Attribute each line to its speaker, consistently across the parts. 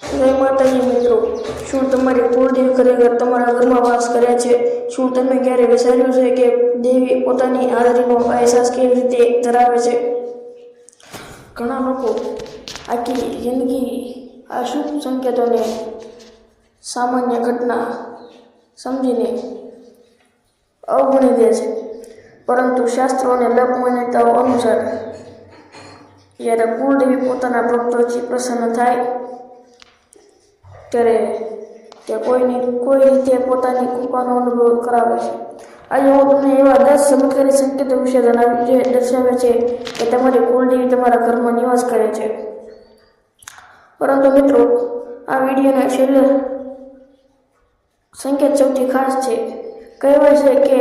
Speaker 1: જય માતાજી મિત્રો, શું તમારી કુળદેવી ખરેખર તમારા ઘરમાં વાસ કરે છે? શું તમે ક્યારે વિચાર્યું છે કે દેવી પોતાની હાજરીનો અહેસાસ કેવી રીતે ધરાવે છે? ઘણા લોકો આખી જિંદગી આ શુભ સંકેતોને સામાન્ય ઘટના સમજીને અવગણી દે છે, પરંતુ શાસ્ત્રો અને લોકમાન્યતાઓ અનુસાર જ્યારે કુળદેવી પોતાના ભક્તોથી પ્રસન્ન થાય ત્યારે તે કોઈ રીતે પોતાની કૃપાનો અનુભવ કરાવે છે. આજે હું તમને એવા 10 ચમત્કારી સંકેતો વિશે જણાવ્યું જે દર્શાવે છે કે તમારી કુળદેવી તમારા ઘરમાં નિવાસ કરે છે. પરંતુ મિત્રો, આ વિડીયોના છેલ્લે સંકેત સૌથી ખાસ છે. કહેવાય છે કે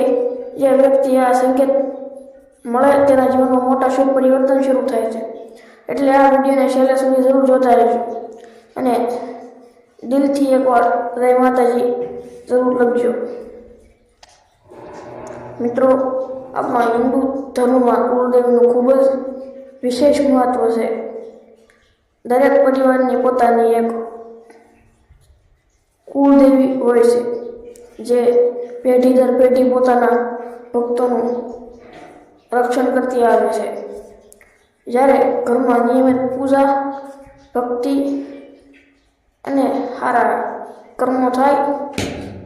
Speaker 1: જે વ્યક્તિ આ સંકેત મળે તેના જીવનમાં મોટા શુભ પરિવર્તન શરૂ થાય છે. એટલે આ વિડીયોને છેલ્લે સુધી જરૂર જોતા રહેજો અને દિલથી એકવાર જય માતાજી જરૂર લખજો. મિત્રો, આપણા હિન્દુ ધર્મમાં કુળદેવીનું ખૂબ જ વિશેષ મહત્વ છે. દરેક પરિવારની પોતાની એક કુળદેવી હોય છે, જે પેઢી દર પેઢી પોતાના ભક્તોનું રક્ષણ કરતી આવે છે. જ્યારે ઘરમાં નિયમિત પૂજા, ભક્તિ અને સારા કર્મો થાય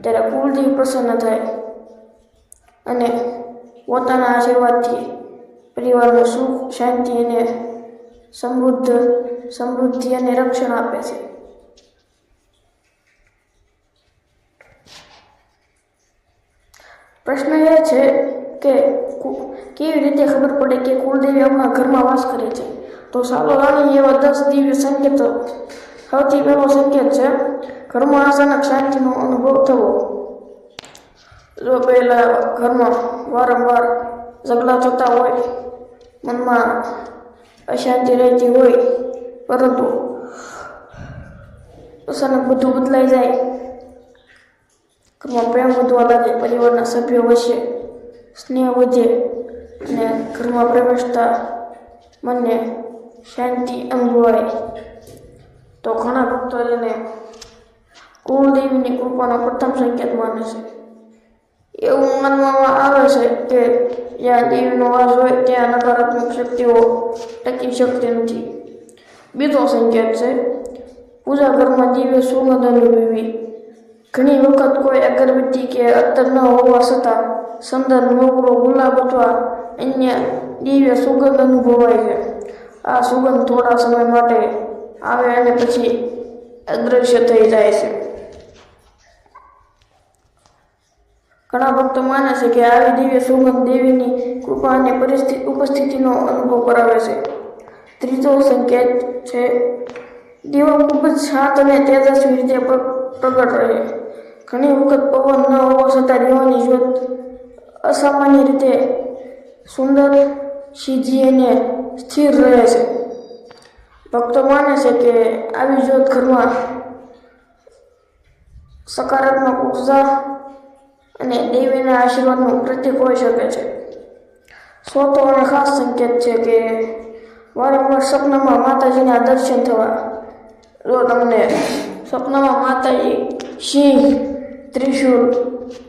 Speaker 1: ત્યારે કુળદેવી પ્રસન્ન થાય અને પોતાના આશીર્વાદથી પરિવારનું સુખ, શાંતિ અને સમૃદ્ધિ અને રક્ષણ આપે છે. પ્રશ્ન એ છે કે કેવી રીતે ખબર પડે કે કુળદેવી આપણા ઘરમાં વાસ કરે છે? તો ચાલો જાણીએ એવા 10 દિવ્ય સંકેતો. સૌથી પહેલો સંકેત છે ઘરમાં અચાનક શાંતિનો અનુભવ થવો. જો પહેલા ઘરમાં વારંવાર ઝઘડા થતા હોય, મનમાં અશાંતિ રહેતી હોય, પરંતુ અચાનક બધું બદલાઈ જાય, ઘરમાં પ્રેમ વધવા લાગે, પરિવારના સભ્યો વચ્ચે સ્નેહ વધે અને ઘરમાં પ્રવેશતા મનને શાંતિ અનુભવાય, તો ઘણા ભક્તો તેને કુળદેવીની કૃપાનો પ્રથમ સંકેત માને છે. એવું માનવામાં આવે છે કે જ્યાં દેવીનો વાસ હોય ત્યાં નકારાત્મક શક્તિઓ ટકી શકતી નથી. બીજો સંકેત છે પૂજા ઘરમાં દિવ્ય સુગંધ અનુભવવી. ઘણી વખત કોઈ અગરબત્તી કે અત્તર ન હોવા છતાં સુંદર મોગરો, ગુલાબ અથવા અન્ય દિવ્ય સુગંધ અનુભવાય છે. આ સુગંધ થોડા સમય માટે આવે અને પછી અદૃશ્ય થઈ જાય છે. ઘણા ભક્તો માને છે કે આવી દિવ્ય સુગંધ દેવીની કૃપા અને ઉપસ્થિતિનો અનુભવ કરાવે છે. ત્રીજો સંકેત છે દીવો ખૂબ જ શાંત અને તેજસ્વી રીતે પ્રગટ રહે. ઘણી વખત પવન ન હોવા છતાં દીવાની જ્યોત અસામાન્ય રીતે સુંદર, સીધી અને સ્થિર રહે છે. ભક્તો માને છે કે આવી જ્યોત ઘરમાં સકારાત્મક ઉર્જા અને દેવીના આશીર્વાદનું પ્રતીક હોઈ શકે છે. ચોથો અને ખાસ સંકેત છે કે વારંવાર સપનામાં માતાજીના દર્શન થવા. જો તમને સપનામાં માતાજી, સિંહ, ત્રિશૂળ,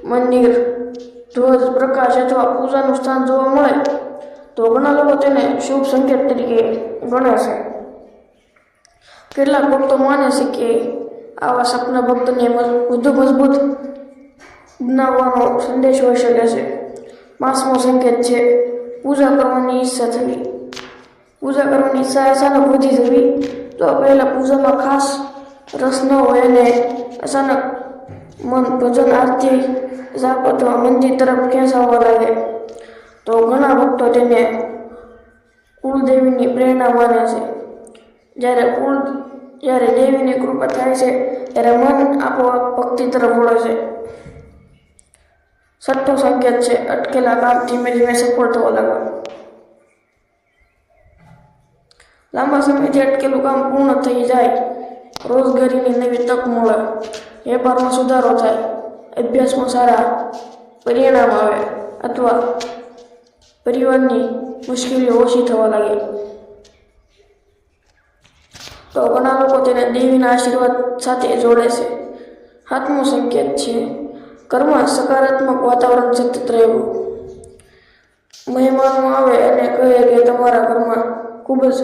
Speaker 1: મંદિર, ધ્વજ, પ્રકાશ અથવા પૂજાનું સ્થાન જોવા મળે તો ઘણા લોકો તેને શુભ સંકેત તરીકે ગણે છે. કેટલાક ભક્તો માને છે કે આવા સપના ભક્તને વધુ મજબૂત બનાવવાનો સંદેશ હોઈ શકે છે. પાંચમો સંકેત છે પૂજા કરવાની ઈચ્છા થવી. પૂજા કરવાની ઈચ્છા અચાનક વધી જવી. તો પહેલા પૂજામાં ખાસ રસ ન હોય અને અચાનક મન ભજન, આરતી, જાપ અથવા મંદિર તરફ ખેંચાવા લાગે તો ઘણા ભક્તો તેને કુળદેવીની પ્રેરણા માને છે. જ્યારે દેવીની કૃપા થાય છે ત્યારે મન આપોઆપ ભક્તિ તરફ વળે છે. છઠ્ઠો સંકેત છે અટકેલા કામ ધીમે ધીમે સફળ થવા લાગવા. લાંબા સમયથી અટકેલું કામ પૂર્ણ થઈ જાય, રોજગારીની નવી તક મળે, વેપારમાં સુધારો થાય, અભ્યાસમાં સારા પરિણામ આવે અથવા પરિવારની મુશ્કેલીઓ ઓછી થવા લાગે. તો ઘણા લોકો તેને દેવીના આશીર્વાદ સાથે જોડે છે. 7મો સંકેત છે ઘરમાં સકારાત્મક વાતાવરણ સતત રહેવું. મહેમાનો આવે અને કહે કે તમારા ઘરમાં ખૂબ જ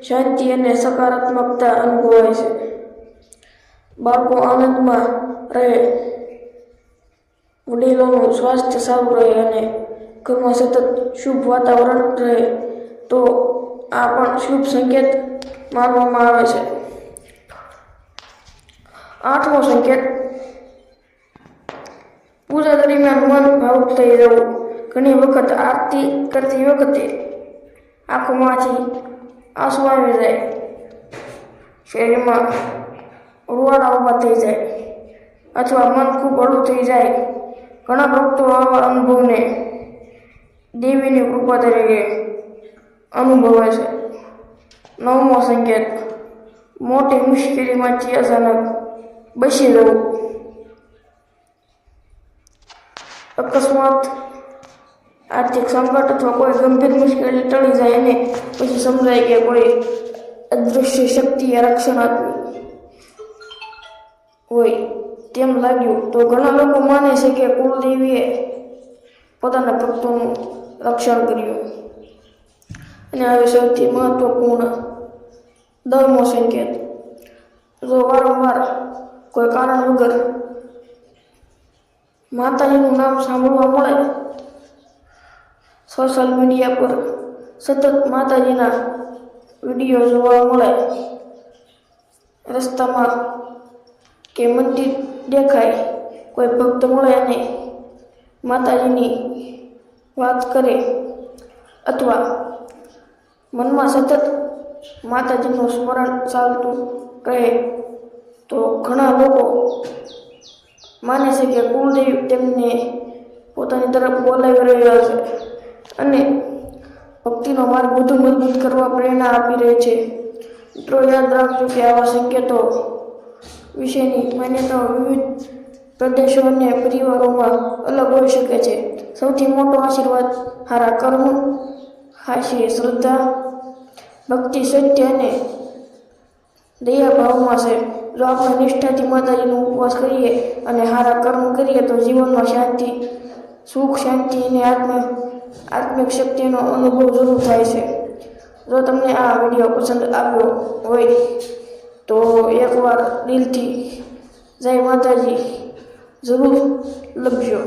Speaker 1: શાંતિ અને સકારાત્મકતા અનુભવાય છે. બાળકો આનંદમાં રહે, વડીલોનું સ્વાસ્થ્ય સારું રહે અને ઘરમાં સતત શુભ વાતાવરણ રહે તો આ પણ શુભ સંકેત માનવામાં આવે છે. 8મો સંકેત પૂજા દરમિયાન મન ભાવુક થઈ જવું. ઘણી વખત આરતી કરતી વખતે આંખોમાંથી આંસુ આવી જાય, શરીરમાં રૂવાડા ઊભા થઈ જાય અથવા મન ખૂબ હળવું થઈ જાય. ઘણા ભક્તો આવા અનુભવને દેવીની કૃપા તરીકે અનુભવે છે. 9મો સંકેત મોટી મુશ્કેલીમાંથી અચાનક બચી જવું. અકસ્માત, આર્થિક સંકટ અથવા કોઈ ગંભીર મુશ્કેલી ટળી જાય અને પછી સમજાય કે કોઈ અદૃશ્ય શક્તિએ રક્ષણ આપ્યું હોય તેમ લાગ્યું. તો ઘણા લોકો માને છે કે કુળદેવીએ પોતાના ભક્તોનું રક્ષણ કર્યું. અને હવે સૌથી મહત્વપૂર્ણ 10મો સંકેત જો વારંવાર કોઈ કારણ વગર માતાજીનું નામ સાંભળવા મળે, સોશિયલ મીડિયા પર સતત માતાજીના વિડીયો જોવા મળે, રસ્તામાં કે મંદિર દેખાય, કોઈ ભક્ત મળે અને માતાજીની વાત કરે અથવા મનમાં સતત માતાજીનું સ્મરણ ચાલતું રહે તો ઘણા લોકો માને છે કે કુળદેવી તેમને પોતાની તરફ બોલાવી રહ્યા છે અને ભક્તિનો માર્ગ વધુ મજબૂત કરવા પ્રેરણા આપી રહી છે. મિત્રો યાદ રાખજો કે આવા સંકેતો વિશેની માન્યતાઓ વિવિધ પ્રદેશો અને પરિવારોમાં અલગ હોઈ શકે છે. સૌથી મોટો આશીર્વાદ સારા કર્મ, ખાસી શ્રદ્ધા, ભક્તિ, સત્ય અને દયા ભાવમાં છે. જો આપણે નિષ્ઠાથી માતાજીનો ઉપવાસ કરીએ અને સારા કર્મ કરીએ તો જીવનમાં શાંતિ, સુખ, શાંતિ અને આત્મિક શક્તિનો અનુભવ જરૂર થાય છે. જો તમને આ વિડીયો પસંદ આવ્યો હોય તો એકવાર દિલથી જય માતાજી જરૂર લખજો.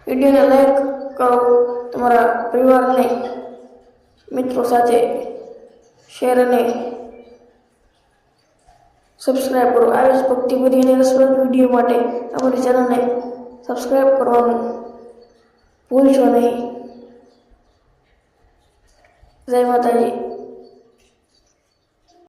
Speaker 1: વિડીયોને લાઈક કરો, તમારા પરિવારને મિત્રો સાથે શેર અને સબસ્ક્રાઈબ કરો. આવી જ ભક્તિભરી અને રસપ્રદ વિડીયો માટે અમારી ચેનલને સબસ્ક્રાઈબ કરવાનું ભૂલશો નહીં. જય માતાજી.